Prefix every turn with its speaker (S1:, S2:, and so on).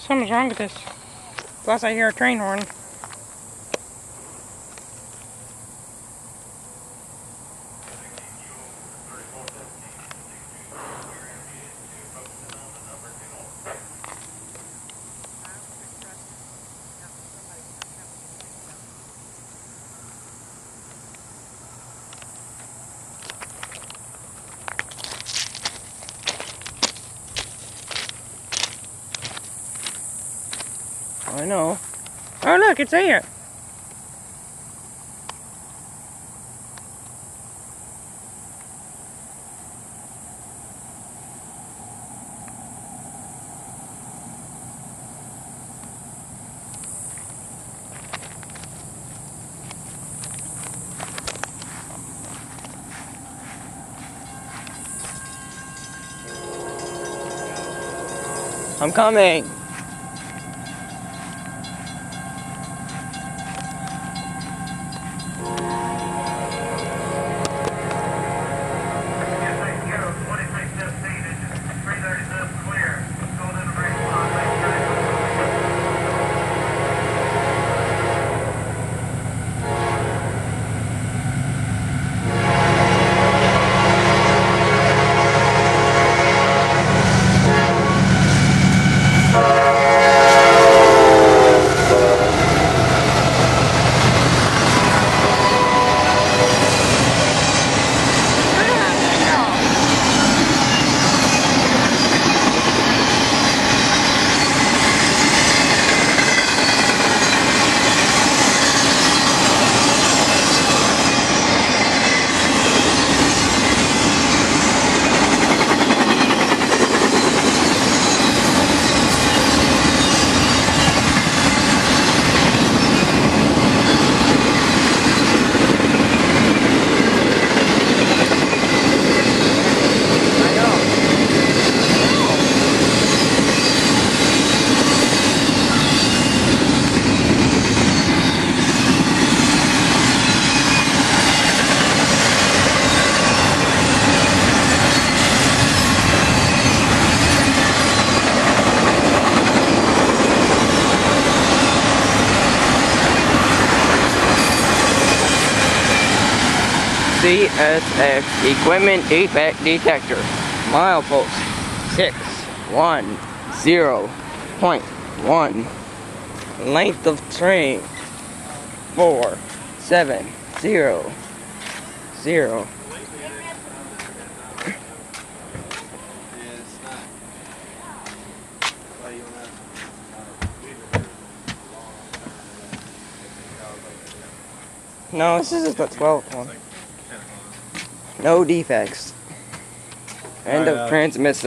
S1: Something's wrong with this. Plus I hear a train horn. I know. Oh look, it's there. I'm coming. CSX equipment defect detector. Milepost 610.1. Length of train 4700. No, this is the 12th one. No defects. End of transmission.